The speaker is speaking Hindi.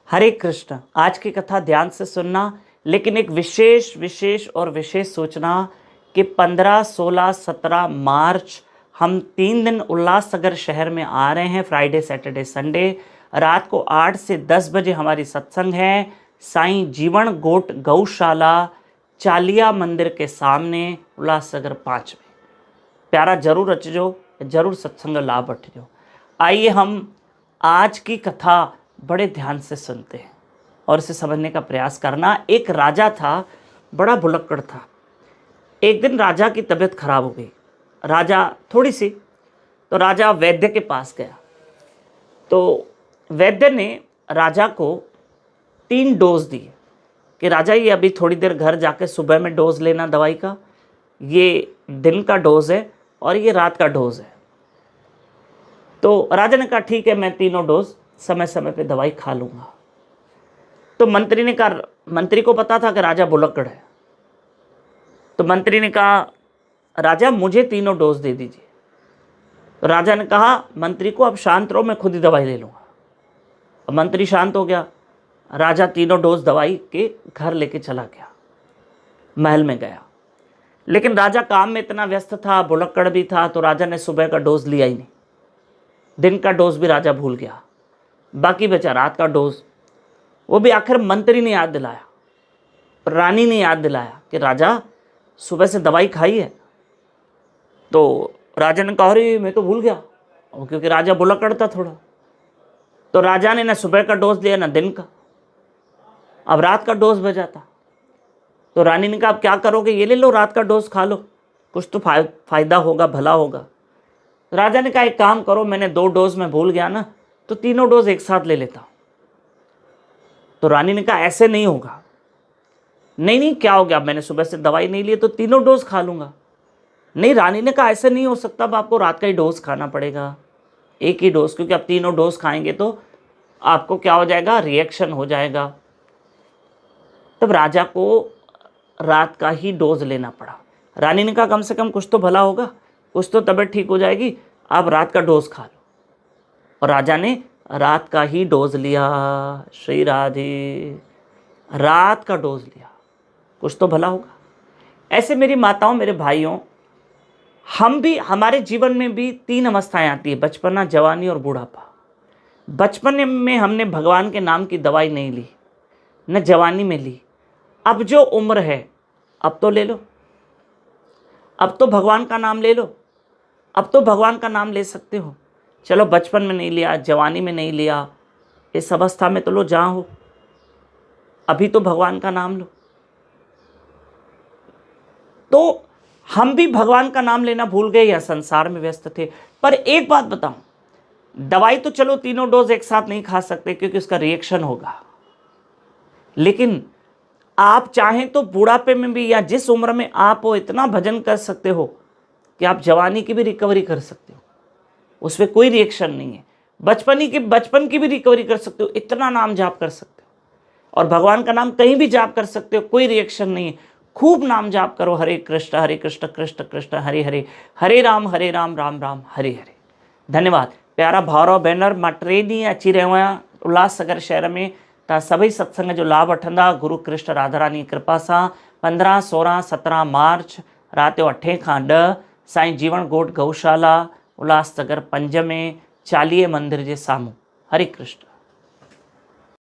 हरे कृष्ण। आज की कथा ध्यान से सुनना, लेकिन एक विशेष सूचना कि 15, 16, 17 मार्च हम 3 दिन उल्लासनगर शहर में आ रहे हैं। फ्राइडे, सैटरडे, संडे रात को 8 से 10 बजे हमारी सत्संग है। साईं जीवन गोट गौशाला, चालिया मंदिर के सामने, उल्लासनगर 5 में। प्यारा जरूर रचजो, जरूर सत्संग लाभ वठजो। आइए हम आज की कथा बड़े ध्यान से सुनते हैं और इसे समझने का प्रयास करना। एक राजा था, बड़ा भुलक्कड़ था। एक दिन राजा की तबीयत खराब हो गई, राजा थोड़ी सी, तो राजा वैद्य के पास गया। तो वैद्य ने राजा को 3 डोज दिए कि राजा ये अभी थोड़ी देर घर जाके सुबह में डोज लेना दवाई का, ये दिन का डोज है और ये रात का डोज है। तो राजा ने कहा ठीक है, मैं 3 डोज समय समय पे दवाई खा लूँगा। तो मंत्री ने कहा, मंत्री को पता था कि राजा भुलक्कड़ है, तो मंत्री ने कहा राजा मुझे 3 डोज दे दीजिए। तो राजा ने कहा मंत्री को, अब शांत रहो, मैं खुद ही दवाई ले लूँगा। अब मंत्री शांत हो गया। राजा 3 डोज दवाई के घर लेके चला गया, महल में गया। लेकिन राजा काम में इतना व्यस्त था, भुलक्कड़ भी था, तो राजा ने सुबह का डोज लिया ही नहीं। दिन का डोज भी राजा भूल गया, बाकी बचा रात का डोज। वो भी आखिर मंत्री ने याद दिलाया, रानी ने याद दिलाया कि राजा सुबह से दवाई खाई है। तो राजा ने कहा अरे मैं तो भूल गया, क्योंकि राजा भुलक्कड़ था थोड़ा। तो राजा ने ना सुबह का डोज लिया ना दिन का, अब रात का डोज बचा था। तो रानी ने कहा अब क्या करोगे, ये ले लो, रात का डोज खा लो, कुछ तो फायदा होगा, भला होगा। राजा ने कहा एक काम करो, मैंने 2 डोज में भूल गया ना, तो 3 डोज एक साथ ले लेता हूं। तो रानी ने कहा ऐसे नहीं होगा। नहीं नहीं, क्या हो गया, मैंने सुबह से दवाई नहीं ली तो 3 डोज खा लूंगा। नहीं, रानी ने कहा ऐसे नहीं हो सकता, अब आपको रात का ही डोज खाना पड़ेगा, एक ही डोज, क्योंकि अब 3 डोज खाएंगे तो आपको क्या हो जाएगा, रिएक्शन हो जाएगा। तब राजा को रात का ही डोज लेना पड़ा। रानी ने कहा कम से कम कुछ तो भला होगा, कुछ तो तबीयत ठीक हो जाएगी, आप रात का डोज खा लो। और राजा ने रात का ही डोज लिया। श्री राधे, रात का डोज लिया, कुछ तो भला होगा। ऐसे मेरी माताओं, मेरे भाइयों, हम भी, हमारे जीवन में भी 3 अवस्थाएं आती है, बचपना, जवानी और बूढ़ापा। बचपन में हमने भगवान के नाम की दवाई नहीं ली, न जवानी में ली। अब जो उम्र है, अब तो ले लो, अब तो भगवान का नाम ले लो, अब तो भगवान का नाम ले सकते हो। चलो बचपन में नहीं लिया, जवानी में नहीं लिया, इस अवस्था में तो लो, जहाँ हो अभी तो भगवान का नाम लो। तो हम भी भगवान का नाम लेना भूल गए या संसार में व्यस्त थे। पर एक बात बताऊं, दवाई तो चलो 3 डोज एक साथ नहीं खा सकते क्योंकि उसका रिएक्शन होगा, लेकिन आप चाहें तो बुढ़ापे में भी या जिस उम्र में आप हो, इतना भजन कर सकते हो कि आप जवानी की भी रिकवरी कर सकते हो, उसमें कोई रिएक्शन नहीं है। बचपन की भी रिकवरी कर सकते हो, इतना नाम जाप कर सकते हो, और भगवान का नाम कहीं भी जाप कर सकते हो, कोई रिएक्शन नहीं है। खूब नाम जाप करो, हरे कृष्ण कृष्ण कृष्ण हरे हरे, हरे राम राम राम हरे हरे। धन्यवाद। प्यारा भाउरो भेनर, मां 3 ॾींहं अची रहियो आहियां उल्लासनगर शहर में। तव्हां सभई सत्संग जो लाभ वठंदा गुरु कृष्ण राधा रानी कृपा सां। 15, 16, 17 मार्च रात जो 8 खां 10 साईं जीवन गोट गौशाला, उल्लासनगर 5 में, चालीहे मंदिर जे साम्हूं। हरे कृष्ण।